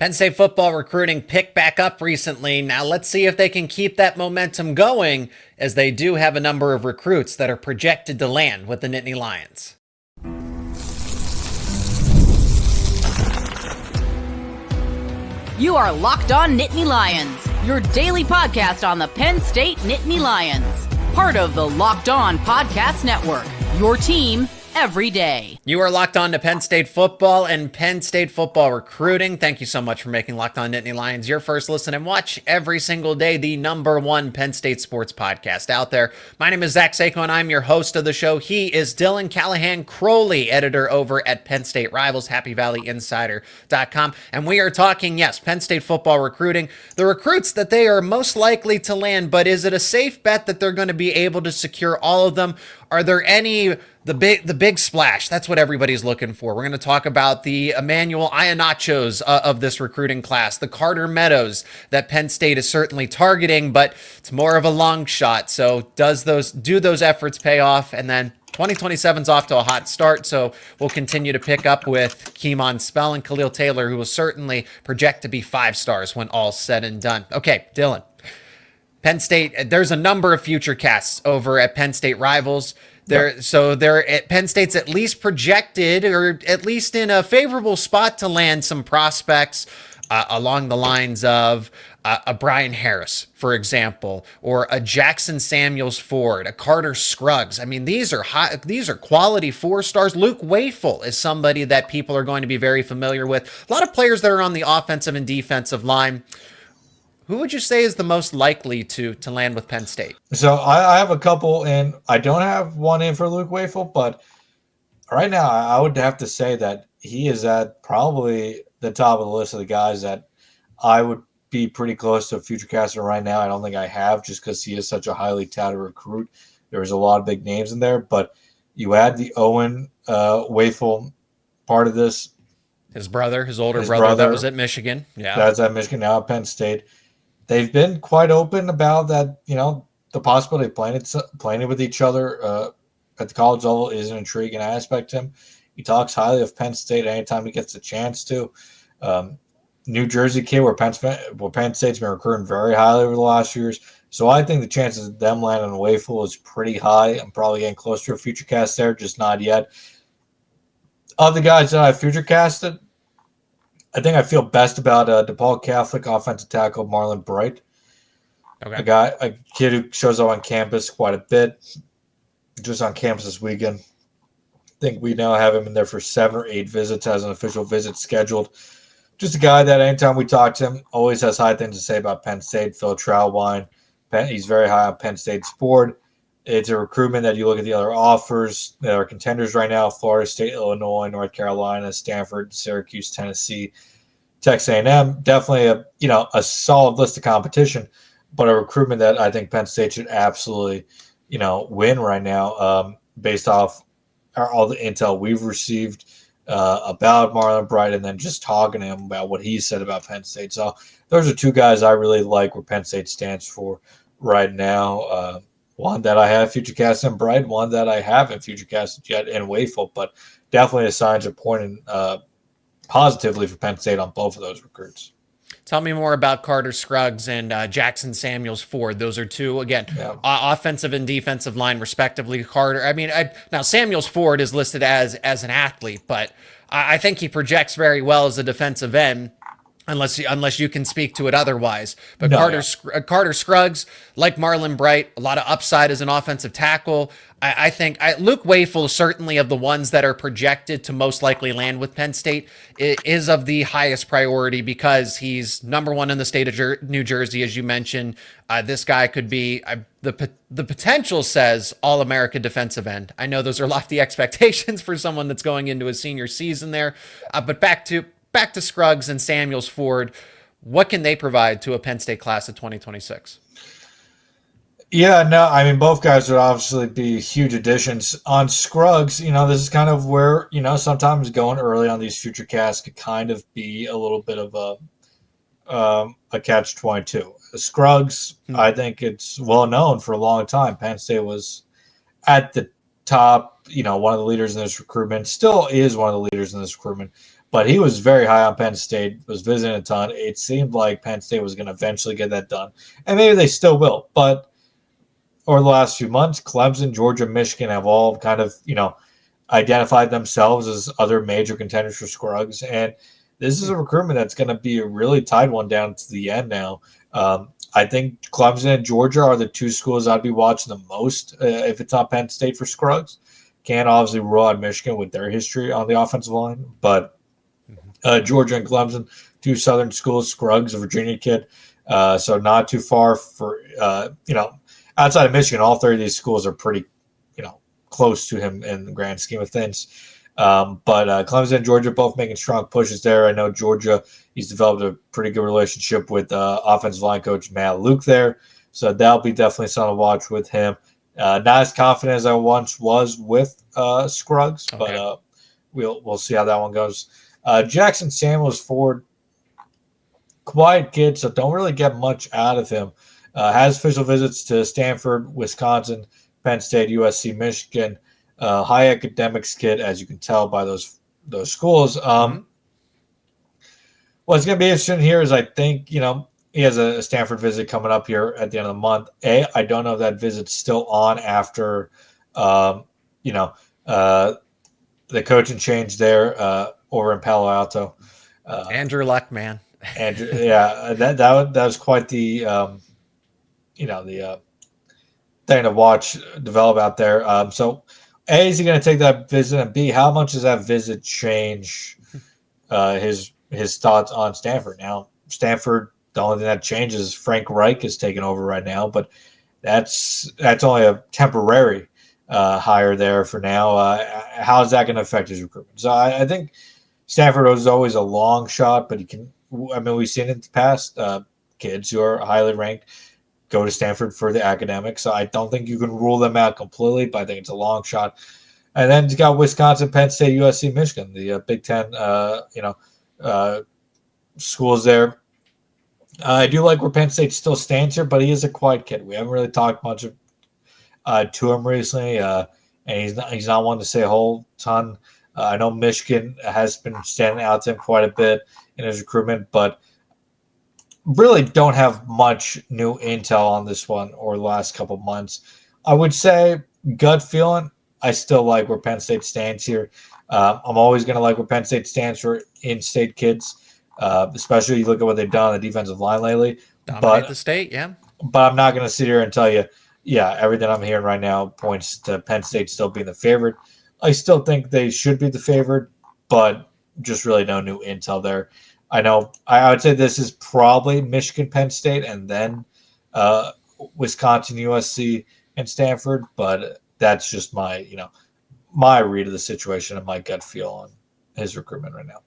Penn State football recruiting picked back up recently. Now let's see if they can keep that momentum going, as they do have a number of recruits that are projected to land with the Nittany Lions. You are Locked On Nittany Lions, your daily podcast on the Penn State Nittany Lions. Part of the Locked On Podcast Network, your team every day. You are locked on to Penn State football and Penn State football recruiting. Thank you so much for making Locked On Nittany Lions your first listen and watch every single day, the #1 Penn State sports podcast out there. My name is Zach Seyko, and I'm your host of the show. He is Dylan Callaghan-Croley, editor over at Penn State Rivals, HappyValleyInsider.com. And we are talking, yes, Penn State football recruiting, the recruits that they are most likely to land, but is it a safe bet that they're going to be able to secure all of them? Are there any the big splash? That's what everybody's looking for. We're going to talk about the Immanuel Iheanachos of this recruiting class, the Carter Meadows that Penn State is certainly targeting, but it's more of a long shot. So do those efforts pay off? And then 2027's off to a hot start, so we'll continue to pick up with Kemon Spell and Khalil Taylor, who will certainly project to be 5 stars when all's said and done. Okay, Dylan. Penn State, there's a number of future casts over at Penn State Rivals. Penn State's at least projected, or at least in a favorable spot to land some prospects along the lines of a Brian Harris, for example, or a Jackson Samuels Ford, a Carter Scruggs. I mean, these are quality 4 stars. Luke Wayful is somebody that people are going to be very familiar with. A lot of players that are on the offensive and defensive line. Who would you say is the most likely to land with Penn State? So I have a couple, and I don't have one in for Luke Wayful, but right now I would have to say that he is at probably the top of the list of the guys that I would be pretty close to a future caster right now. I don't think I have, just because he is such a highly touted recruit. There's a lot of big names in there, but you add the Owen Wayful part of this. His older brother that was at Michigan. Yeah, that's at Michigan, now at Penn State. They've been quite open about that, the possibility of playing with each other at the college level is an intriguing aspect to him. He talks highly of Penn State anytime he gets a chance to. New Jersey kid where Penn State's been recruiting very highly over the last few years. So I think the chances of them landing away full is pretty high. I'm probably getting close to a future cast there, just not yet. Of the guys that I future casted, I think I feel best about DePaul Catholic offensive tackle Marlon Bright. Okay. A kid who shows up on campus quite a bit, just on campus this weekend. I think we now have him in there for 7 or 8 visits, has an official visit scheduled. Just a guy that anytime we talk to him, always has high things to say about Penn State. Phil Troutwine, he's very high on Penn State's board. It's a recruitment that you look at the other offers that are contenders right now: Florida State, Illinois, North Carolina, Stanford, Syracuse, Tennessee, Texas A&M. Definitely a solid list of competition, but a recruitment that I think Penn State should absolutely, win right now, based off all the intel we've received about Marlon Bright, and then just talking to him about what he said about Penn State. So those are 2 guys I really like where Penn State stands for right now. One that I have future cast in Bright, one that I haven't future casted yet in Wayful, but definitely the signs are pointing positively for Penn State on both of those recruits. Tell me more about Carter Scruggs and Jackson Samuels Ford. Those are 2, again, offensive and defensive line, respectively. Carter, now Samuels Ford is listed as an athlete, but I think he projects very well as a defensive end, unless you can speak to it otherwise. But no, Carter Scruggs, like Marlon Bright, a lot of upside as an offensive tackle. I think Luke Wayful, certainly of the ones that are projected to most likely land with Penn State, is of the highest priority because he's #1 in the state of New Jersey, as you mentioned. This guy could be the potential says All-America defensive end. I know those are lofty expectations for someone that's going into his senior season there, but back to Scruggs and Samuels Ford, what can they provide to a Penn State class of 2026? Yeah, no, both guys would obviously be huge additions. On Scruggs, this is kind of where, sometimes going early on these future casts could kind of be a little bit of a catch-22. Scruggs, I think it's well known for a long time. Penn State was at the top, one of the leaders in this recruitment, still is one of the leaders in this recruitment. But he was very high on Penn State, was visiting a ton. It seemed like Penn State was going to eventually get that done. And maybe they still will. But over the last few months, Clemson, Georgia, Michigan have all kind of, identified themselves as other major contenders for Scruggs. And this is a recruitment that's going to be a really tight one down to the end now. I think Clemson and Georgia are the two schools I'd be watching the most if it's not Penn State for Scruggs. Can't obviously rule out Michigan with their history on the offensive line, but Georgia and Clemson, two Southern schools. Scruggs, a Virginia kid, so not too far for outside of Michigan. All three of these schools are pretty close to him in the grand scheme of things. But Clemson and Georgia both making strong pushes there. I know Georgia, he's developed a pretty good relationship with offensive line coach Matt Luke there, so that'll be definitely something to watch with him. Not as confident as I once was with Scruggs, okay. But we'll see how that one goes. Jackson Samuels Ford, quiet kid, so don't really get much out of him. Has official visits to Stanford, Wisconsin, Penn State, USC, Michigan. High academics kid, as you can tell by those schools. What's going to be interesting here is I think, he has a Stanford visit coming up here at the end of the month. I don't know if that visit's still on after, the coaching change there over in Palo Alto. Andrew Luck, man. Andrew, yeah, that was quite the, the thing to watch develop out there. So, A, is he going to take that visit? And B, how much does that visit change his thoughts on Stanford? Now, Stanford, the only thing that changes is Frank Reich is taking over right now, but that's only a temporary hire there for now. How is that going to affect his recruitment? So I think Stanford was always a long shot, but we've seen it in the past. Kids who are highly ranked go to Stanford for the academics. So I don't think you can rule them out completely, but I think it's a long shot. And then you got Wisconsin, Penn State, USC, Michigan, the Big Ten, schools there. I do like where Penn State still stands here, but he is a quiet kid. We haven't really talked much to him recently, and he's not one to say a whole ton. I know Michigan has been standing out to him quite a bit in his recruitment, but really don't have much new intel on this one or the last couple months. I would say gut feeling, I still like where Penn State stands here. I'm always going to like where Penn State stands for in-state kids, especially you look at what they've done on the defensive line lately. Dominate the state, yeah. But I'm not going to sit here and tell you, everything I'm hearing right now points to Penn State still being the favorite. I still think they should be the favorite, but just really no new intel there. I know I would say this is probably Michigan, Penn State, and then Wisconsin, USC, and Stanford. But that's just my read of the situation and my gut feel on his recruitment right now.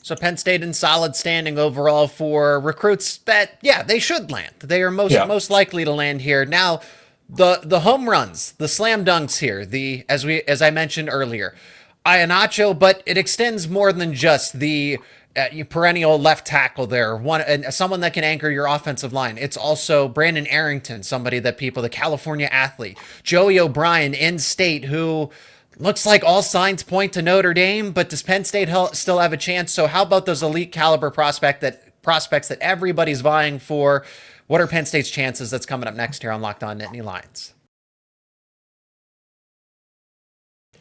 So Penn State in solid standing overall for recruits that, they should land. They are most likely to land here. Now, the home runs, the slam dunks here, as I mentioned earlier, Iheanacho, but it extends more than just the perennial left tackle there, someone that can anchor your offensive line. It's also Brandon Arrington, somebody that the California athlete, Joey O'Brien in state, who looks like all signs point to Notre Dame, but does Penn State still have a chance? So how about those elite caliber prospects that everybody's vying for? What are Penn State's chances? That's coming up next here on Locked On Nittany Lions.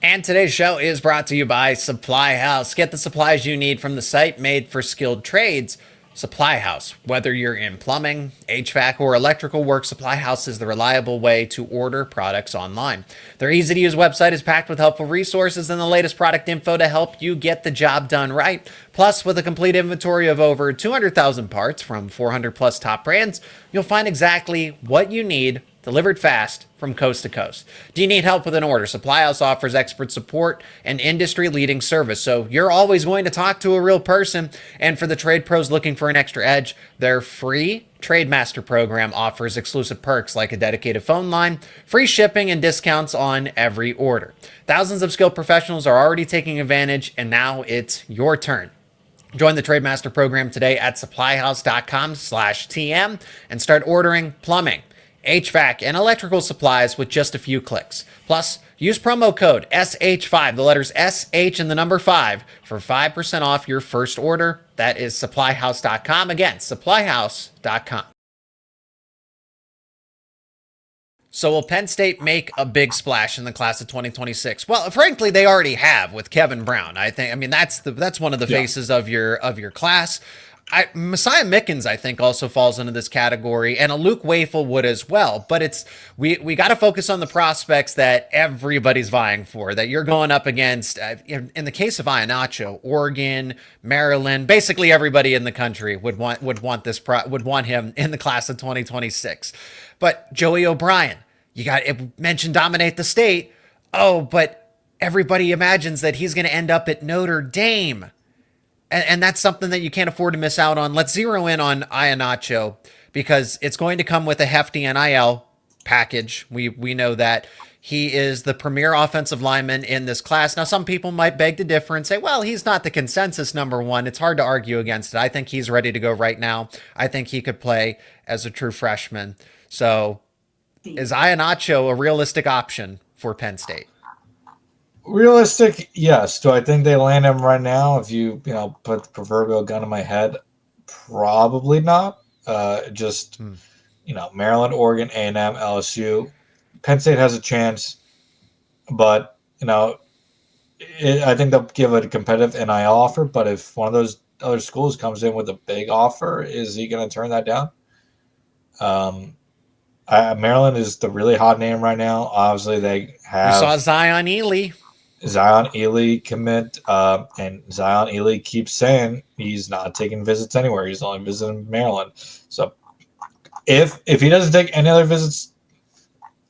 And today's show is brought to you by Supply House. Get the supplies you need from the site made for skilled trades. Supply House. Whether you're in plumbing, HVAC, or electrical work, Supply House is the reliable way to order products online. Their easy-to-use website is packed with helpful resources and the latest product info to help you get the job done right. Plus, with a complete inventory of over 200,000 parts from 400-plus top brands, you'll find exactly what you need delivered fast from coast to coast. Do you need help with an order? Supply House offers expert support and industry-leading service, so you're always going to talk to a real person. And for the trade pros looking for an extra edge, their free Trademaster program offers exclusive perks like a dedicated phone line, free shipping, and discounts on every order. Thousands of skilled professionals are already taking advantage, and now it's your turn. Join the Trademaster program today at supplyhouse.com/TM and start ordering plumbing, HVAC, and electrical supplies with just a few clicks. Plus, Use promo code SH5, the letters SH and the number 5, for 5% off your first order. That is supplyhouse.com. Again, supplyhouse.com. So will Penn State make a big splash in the class of 2026? Well, frankly, they already have with Kevin Brown. I mean, that's one of the faces of your class. Messiah Mickens, I think, also falls into this category, and a Luke Wafel would as well. But we got to focus on the prospects that everybody's vying for, that you're going up against. In the case of Iheanacho, Oregon, Maryland, basically everybody in the country would want him in the class of 2026. But Joey O'Brien, it mentioned dominate the state. Oh, but everybody imagines that he's going to end up at Notre Dame. And that's something that you can't afford to miss out on. Let's zero in on Iheanacho because it's going to come with a hefty NIL package. We know that he is the premier offensive lineman in this class. Now, some people might beg to differ and say, well, he's not the consensus number one. It's hard to argue against it. I think he's ready to go right now. I think he could play as a true freshman. So is Iheanacho a realistic option for Penn State? Realistic, yes. Do I think they land him right now? If you put the proverbial gun in my head, probably not. Maryland, Oregon, A&M, LSU, Penn State has a chance, but I think they'll give it a competitive NIL offer. But if one of those other schools comes in with a big offer, is he going to turn that down? Maryland is the really hot name right now. Obviously, they have. We saw Zion Ely commit, and Zion Ely keeps saying he's not taking visits anywhere. He's only visiting Maryland. So if he doesn't take any other visits,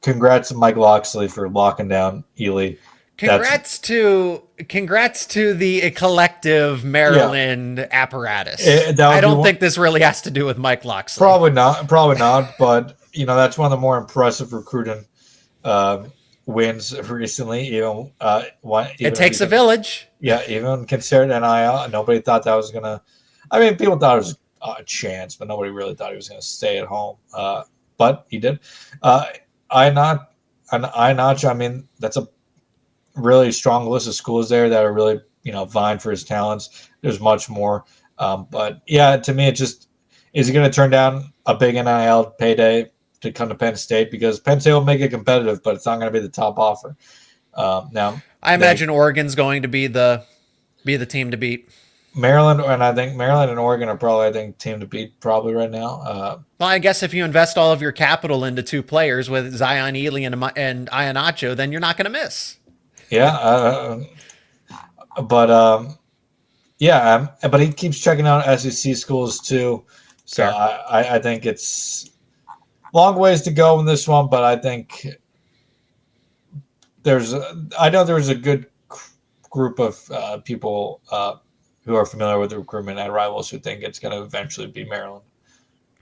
congrats to Mike Locksley for locking down Ely. Congrats to the collective Maryland apparatus. I don't think this really has to do with Mike Locksley. Probably not. But that's one of the more impressive recruiting wins recently. It takes a village. Yeah, even considered NIL, nobody thought that was gonna. I mean, people thought it was a chance, but nobody really thought he was gonna stay at home. But he did. Iheanacho, I mean, that's a really strong list of schools there that are really vying for his talents. There's much more, but yeah, to me, it just is he going to turn down a big NIL payday to come to Penn State, because Penn State will make it competitive, but it's not going to be the top offer. Now, I imagine Oregon's going to be the team to beat. Maryland, and I think Maryland and Oregon are probably team to beat probably right now. Well, I guess if you invest all of your capital into two players with Zion Ely and Iheanacho, then you're not going to miss. Yeah, but he keeps checking out SEC schools too. So I think it's long ways to go in this one, but I think I know there's a good group of people who are familiar with the recruitment at Rivals who think it's going to eventually be Maryland.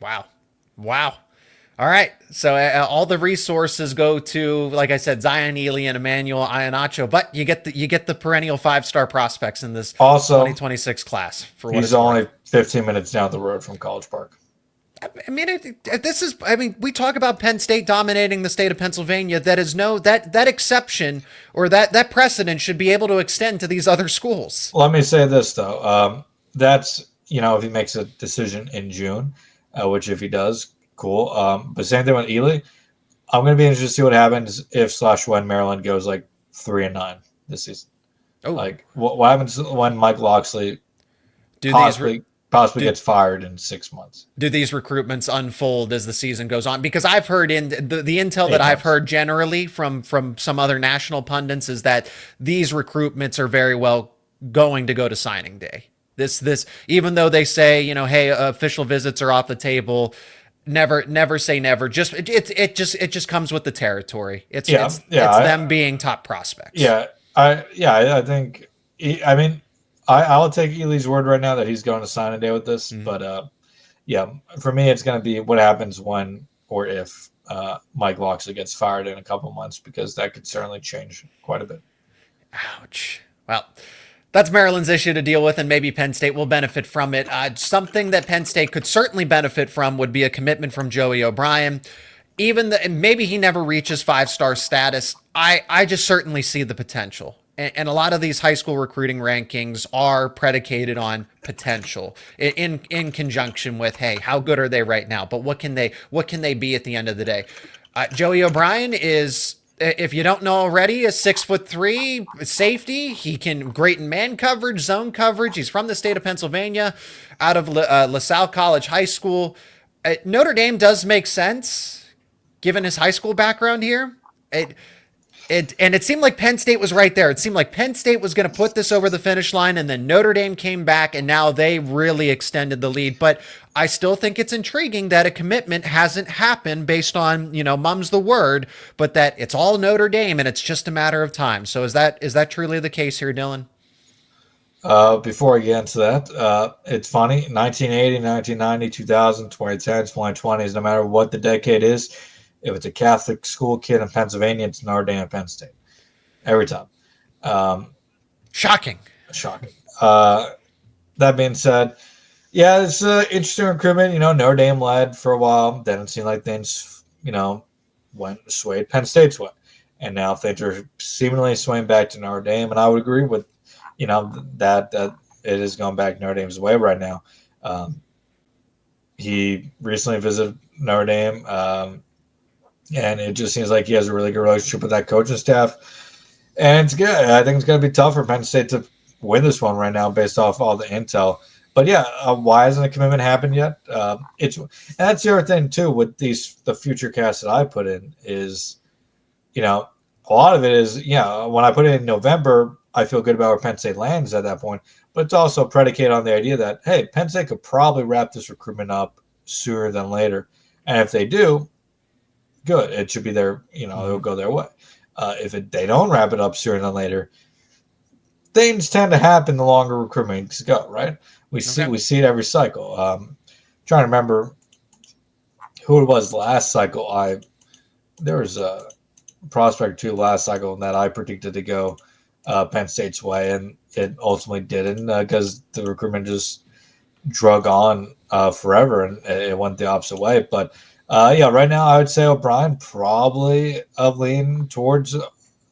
Wow. All right. So all the resources go to, like I said, Zion Ely and Immanuel Iheanacho, but you get the perennial 5-star prospects in this 2026 class. He's only 15 minutes down the road from College Park. I mean, we talk about Penn State dominating the state of Pennsylvania. That is that exception or that precedent should be able to extend to these other schools. Let me say this though. That's, if he makes a decision in June, which if he does, cool. But same thing with Ely. I'm going to be interested to see what happens if/when Maryland goes 3-9 this season. Oh, what happens when Mike Locksley possibly gets fired in 6 months? Do these recruitments unfold as the season goes on? Because I've heard in the intel that I've heard generally from some other national pundits is that these recruitments are very well going to go to signing day. This even though they say, hey, official visits are off the table. Never say never. It just comes with the territory. It's them being top prospects. I think. I mean, I'll take Ely's word right now that he's going to sign a day with this. Mm-hmm. But for me, it's going to be what happens when or if Mike Locksley gets fired in a couple months, because that could certainly change quite a bit. Ouch. Well, that's Maryland's issue to deal with, and maybe Penn State will benefit from it. Something that Penn State could certainly benefit from would be a commitment from Joey O'Brien. maybe he never reaches 5-star status. I just certainly see the potential. And a lot of these high school recruiting rankings are predicated on potential in conjunction with, hey, how good are they right now? But what can they be at the end of the day? Joey O'Brien is, if you don't know already, a 6'3" safety. He can great in man coverage, zone coverage. He's from the state of Pennsylvania, out of LaSalle College High School. Notre Dame does make sense, given his high school background here. It seemed like Penn State was right there. It seemed like Penn State was going to put this over the finish line, and then Notre Dame came back, and now they really extended the lead. But I still think it's intriguing that a commitment hasn't happened based on, mum's the word, but that it's all Notre Dame, and it's just a matter of time. So is that truly the case here, Dylan? Before I get into that, it's funny. 1980, 1990, 2000, 2010, 2020s, no matter what the decade is, if it's a Catholic school kid in Pennsylvania, it's Notre Dame and Penn State. Every time. Shocking. That being said, yeah, it's an interesting recruitment. Notre Dame led for a while. Then it seemed like things, swayed Penn State's way. And now things are seemingly swaying back to Notre Dame. And I would agree with, that it is going back Notre Dame's way right now. He recently visited Notre Dame. And it just seems like he has a really good relationship with that coaching staff. And it's good. I think it's going to be tough for Penn State to win this one right now based off all the intel. But, yeah, why hasn't a commitment happened yet? And that's the other thing, too, with the future casts that I put in is, a lot of it is, when I put it in November, I feel good about where Penn State lands at that point. But it's also predicated on the idea that, hey, Penn State could probably wrap this recruitment up sooner than later. And if they do, good. It should be their, it'll go their way. If they don't wrap it up sooner than later, things tend to happen the longer recruitments go, right? We see it every cycle. Trying to remember who it was last cycle. There was a prospect too last cycle that I predicted to go Penn State's way, and it ultimately didn't because the recruitment just drug on forever, and it went the opposite way. But right now I would say O'Brien probably lean towards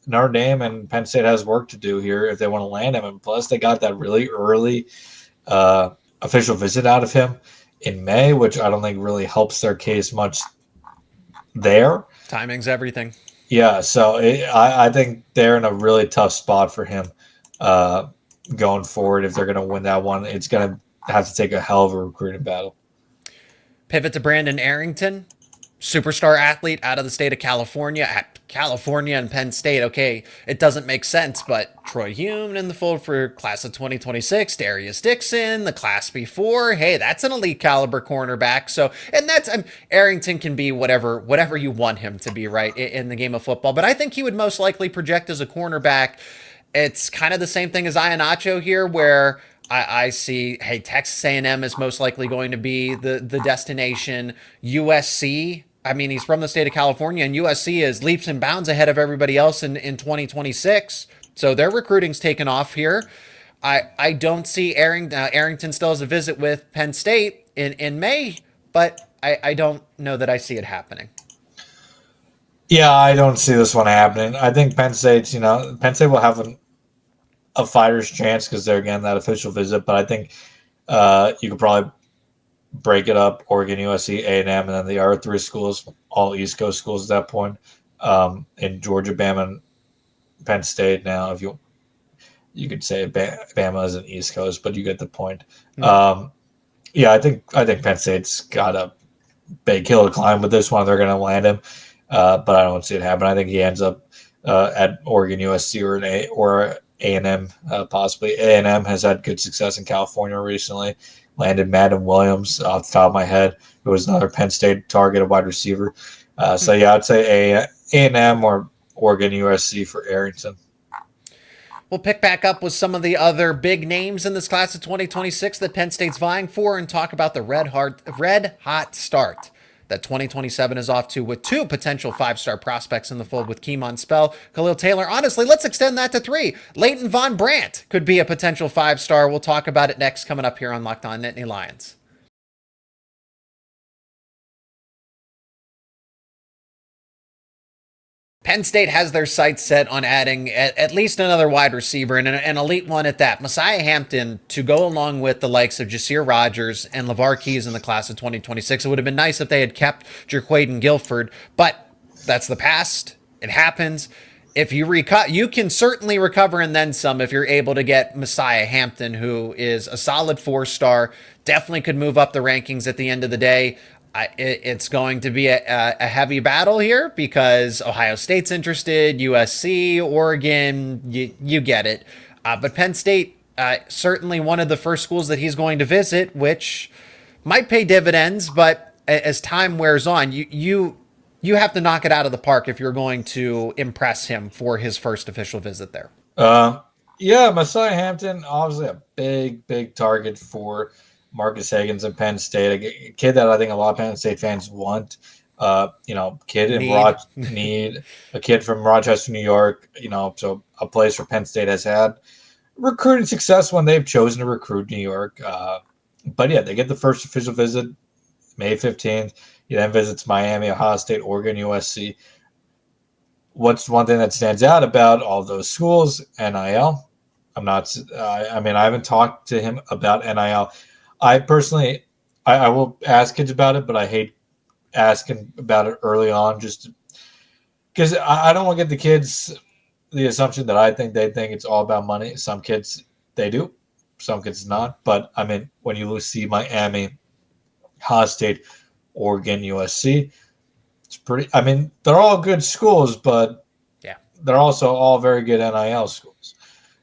Notre Dame, and Penn State has work to do here if they want to land him. And plus, they got that really early official visit out of him in May, which I don't think really helps their case much there. Timing's everything. Yeah, so I think they're in a really tough spot for him going forward. If they're going to win that one, it's going to have to take a hell of a recruiting battle. Pivot to Brandon Arrington, superstar athlete out of the state of California. At California and Penn State, okay, it doesn't make sense, but Troy Hume in the fold for class of 2026, Darius Dixon, the class before, hey, that's an elite caliber cornerback. So, and that's, Arrington can be whatever you want him to be, right, in the game of football. But I think he would most likely project as a cornerback. It's kind of the same thing as Iheanacho here, where I see, hey, Texas A&M is most likely going to be the destination. USC, he's from the state of California, and USC is leaps and bounds ahead of everybody else in 2026. So their recruiting's taken off here. I don't see Arrington still has a visit with Penn State in May, but I don't know that I see it happening. Yeah, I don't see this one happening. I think Penn State will have a fighter's chance because they're, again, that official visit. But I think you could probably break it up: Oregon, USC, A&M, and then the other three schools, all East Coast schools at that point, in Georgia, Bama, and Penn State. Now, if you could say Bama is an East Coast, but you get the point. Mm-hmm. I think Penn State's got a big hill to climb with this one. They're going to land him, but I don't see it happen. I think he ends up at Oregon, USC, or A&M, possibly. A&M has had good success in California recently. Landed Madden Williams off the top of my head, who was another Penn State target, a wide receiver. I'd say A&M or Oregon, USC for Arrington. We'll pick back up with some of the other big names in this class of 2026 that Penn State's vying for and talk about the red hot start that 2027 is off to, with two potential 5-star prospects in the fold with Kemon Spell, Khalil Taylor. Honestly, let's extend that to 3. Leighton Von Brandt could be a potential 5-star. We'll talk about it next, coming up here on Locked On Nittany Lions. Penn State has their sights set on adding at least another wide receiver and an elite one at that. Messiah Hampton to go along with the likes of Jasir Rogers and LeVar Keys in the class of 2026. It would have been nice if they had kept Jaquaden Guilford, but that's the past. It happens. If you you can certainly recover and then some if you're able to get Messiah Hampton, who is a solid 4-star, definitely could move up the rankings at the end of the day. It's going to be a heavy battle here because Ohio State's interested, USC, Oregon, you get it. But Penn State, certainly one of the first schools that he's going to visit, which might pay dividends, but as time wears on, you have to knock it out of the park if you're going to impress him for his first official visit there. Yeah, Messiah Hampton, obviously a big target for Marcus Higgins and Penn State, a kid that I think a lot of Penn State fans want. Kid in a kid from Rochester, New York. So a place where Penn State has had recruiting success when they've chosen to recruit New York. But yeah, they get the first official visit May 15th. He then visits Miami, Ohio State, Oregon, USC. What's one thing that stands out about all those schools? NIL. I haven't talked to him about NIL. I personally, I will ask kids about it, but I hate asking about it early on just because I don't want to get the kids the assumption that I think they think it's all about money. Some kids, they do. Some kids not. But, when you see Miami, Ohio State, Oregon, USC, it's pretty – they're all good schools, but they're also all very good NIL schools.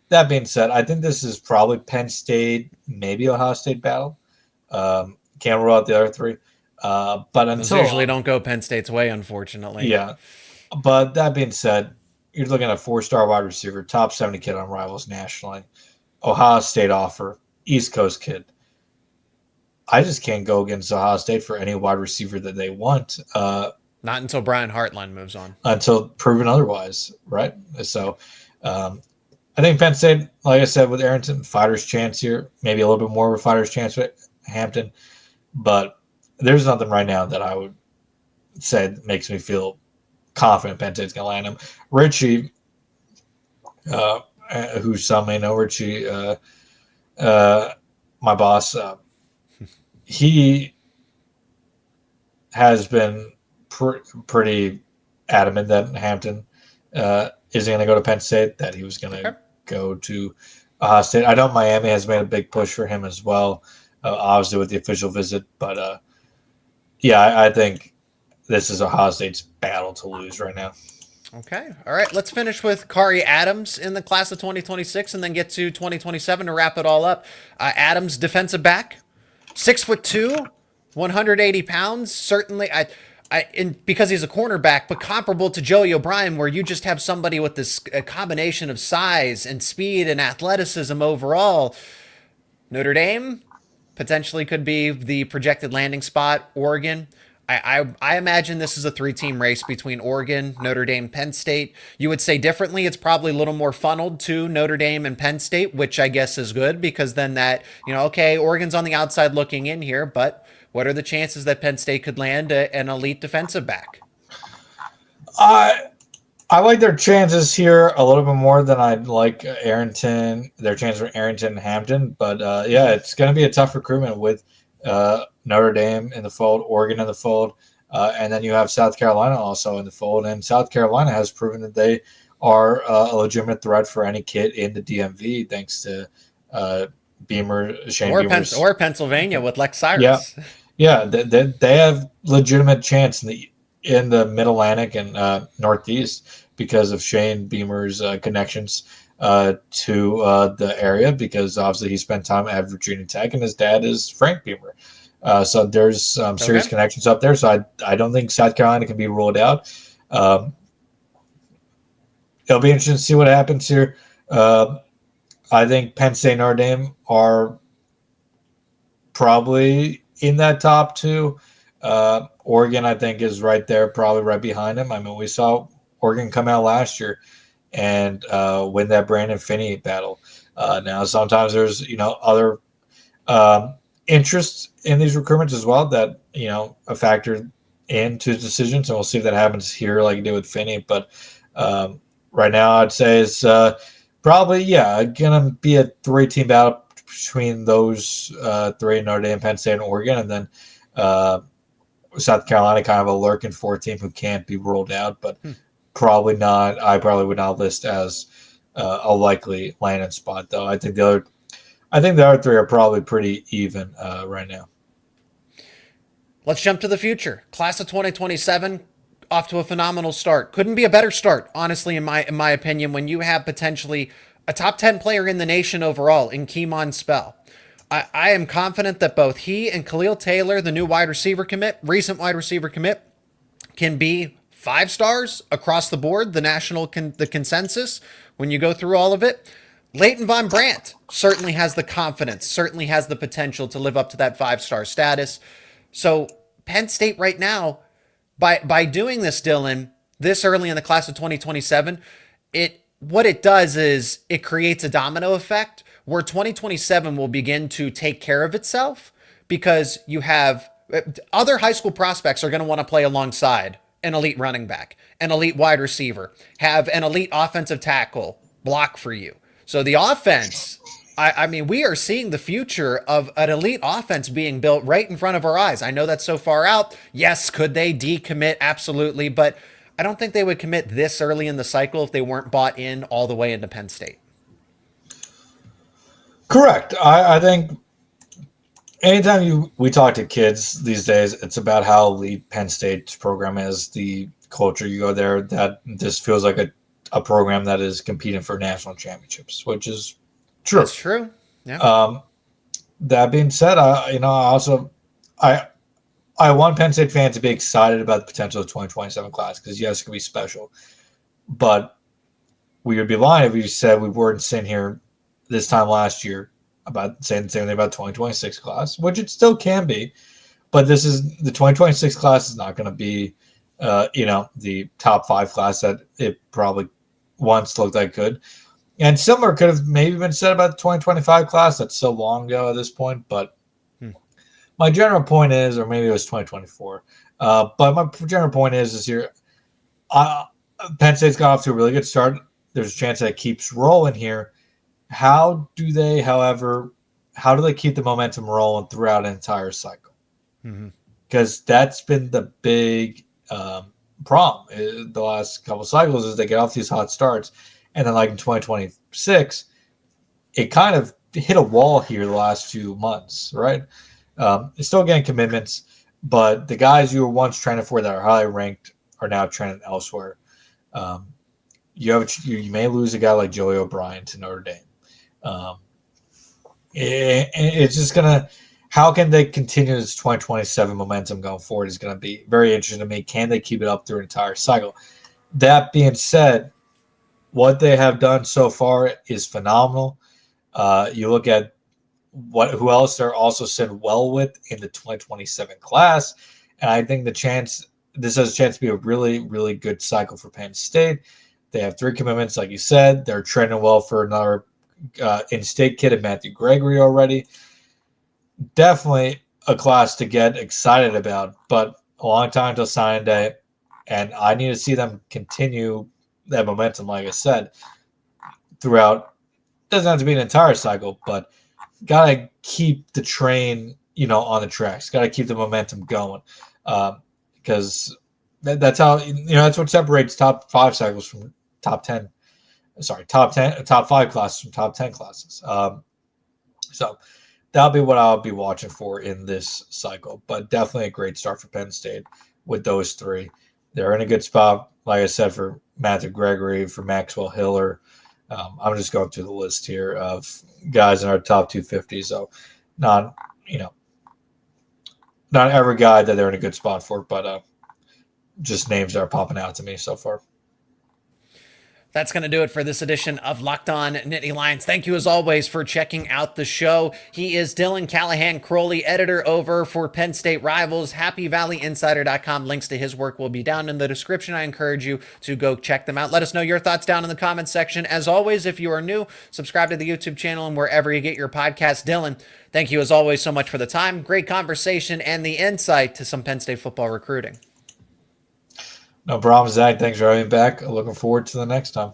That being said, I think this is probably Penn State, maybe Ohio State battle. Can't rule out the other three. But until usually don't go Penn State's way, unfortunately. Yeah. But that being said, you're looking at a 4-star wide receiver, top 70 kid on Rivals nationally, Ohio State offer, East Coast kid. I just can't go against Ohio State for any wide receiver that they want. Not until Brian Hartline moves on. Until proven otherwise, right? So I think Penn State, like I said, with Arrington, fighter's chance here. Maybe a little bit more of a fighter's chance with Hampton. But there's nothing right now that I would say that makes me feel confident Penn State's going to land him. Richie, who some may know, Richie, my boss, he has been pretty adamant that Hampton is going to go to Penn State, that he was going to go to Ohio State. I know Miami has made a big push for him as well, obviously with the official visit. But, I think this is Ohio State's battle to lose right now. Okay. All right. Let's finish with Kari Adams in the class of 2026 and then get to 2027 to wrap it all up. Adams, defensive back, 6'2", 180 pounds. Certainly, because he's a cornerback, but comparable to Joey O'Brien, where you just have somebody with this combination of size and speed and athleticism overall. Notre Dame potentially could be the projected landing spot. Oregon. I imagine this is a 3-team race between Oregon, Notre Dame, Penn State. You would say differently. It's probably a little more funneled to Notre Dame and Penn State, which I guess is good because then that, Oregon's on the outside looking in here, but what are the chances that Penn State could land an elite defensive back? I like their chances here a little bit more than I'd like Arrington, their chance for Arrington and Hampton. But, it's going to be a tough recruitment with Notre Dame in the fold, Oregon in the fold, and then you have South Carolina also in the fold. And South Carolina has proven that they are a legitimate threat for any kid in the DMV, thanks to Shane Beamer's. Or Pennsylvania with Lex Cyrus. Yeah, they have legitimate chance in the Mid-Atlantic and Northeast because of Shane Beamer's connections to the area, because obviously he spent time at Virginia Tech and his dad is Frank Beamer. So there's some serious connections up there. So I don't think South Carolina can be ruled out. It'll be interesting to see what happens here. I think Penn State and Notre Dame are probably in that top two. Oregon, I think, is right there, probably right behind them. We saw Oregon come out last year and win that Brandon Finney battle. Now, sometimes there's, other interests in these recruitments as well that, a factor into his decisions, and we'll see if that happens here like he did with Finney. But right now, I'd say it's probably, going to be a 3-team battle between those three, Notre Dame, Penn State, and Oregon, and then South Carolina kind of a lurking 4th team who can't be ruled out, but probably not. I probably would not list as a likely landing spot, though. I think the other three are probably pretty even right now. Let's jump to the future. Class of 2027, off to a phenomenal start. Couldn't be a better start, honestly, in my opinion, when you have potentially a top 10 player in the nation overall in Kemon Spell. I am confident that both he and Khalil Taylor, the new recent wide receiver commit, can be 5 stars across the board, the consensus, when you go through all of it. Leighton Von Brandt certainly has the confidence, certainly has the potential to live up to that 5-star status. So Penn State right now, by doing this, Dylan, this early in the class of 2027, what it does is it creates a domino effect where 2027 will begin to take care of itself, because you have other high school prospects are going to want to play alongside an elite running back, an elite wide receiver, have an elite offensive tackle block for you. So the offense, I mean, we are seeing the future of an elite offense being built right in front of our eyes. I know that's so far out. Yes, could they decommit? Absolutely. But I don't think they would commit this early in the cycle if they weren't bought in all the way into Penn State. Correct. I think anytime we talk to kids these days, it's about how elite Penn State's program is, the culture. You go there, that this feels like a program that is competing for national championships, which is true. That's true. Yeah. That being said, I want Penn State fans to be excited about the potential of the 2027 class, because yes, it can be special, but we would be lying if we said we weren't sitting here this time last year about saying the same thing about 2026 class, which it still can be, but the 2026 class is not going to be, the top 5 class that it probably once looked like could. And similar could have maybe been said about the 2025 class. That's so long ago at this point, but my general point is, or maybe it was 2024, but my general point is this year, Penn State's got off to a really good start. There's a chance that it keeps rolling here. How do they keep the momentum rolling throughout an entire cycle? Because that's been the big problem the last couple of cycles, is they get off these hot starts, and then like in 2026, it kind of hit a wall here the last few months, right? It's still getting commitments, but the guys you were once training for that are highly ranked are now training elsewhere. You may lose a guy like Joey O'Brien to Notre Dame. It's just gonna. How can they continue this 2027 momentum going forward is going to be very interesting to me. Can they keep it up through an entire cycle? That being said, what they have done so far is phenomenal. You look at who else they're also sitting well with in the 2027 class, and I think this has a chance to be a really, really good cycle for Penn State. They have 3 commitments, like you said. They're trending well for another in-state kid, Matthew Gregory already. Definitely a class to get excited about, but a long time till signing day, and I need to see them continue that momentum, like I said, throughout. Doesn't have to be an entire cycle, but gotta keep the train, on the tracks. Gotta keep the momentum going, because that's how that's what separates top 5 cycles from top 5 classes from top 10 classes. So that'll be what I'll be watching for in this cycle. But definitely a great start for Penn State with those 3. They're in a good spot, like I said, for Matthew Gregory, for Maxwell Hiller. I'm just going through the list here of guys in our top 250. So not every guy that they're in a good spot for, but just names that are popping out to me so far. That's going to do it for this edition of Locked On Nittany Lions. Thank you, as always, for checking out the show. He is Dylan Callaghan-Croley, editor over for Penn State Rivals, HappyValleyInsider.com. Links to his work will be down in the description. I encourage you to go check them out. Let us know your thoughts down in the comments section. As always, if you are new, subscribe to the YouTube channel and wherever you get your podcast. Dylan, thank you, as always, so much for the time, great conversation, and the insight to some Penn State football recruiting. No problem, Zach. Thanks for having me back. Looking forward to the next time.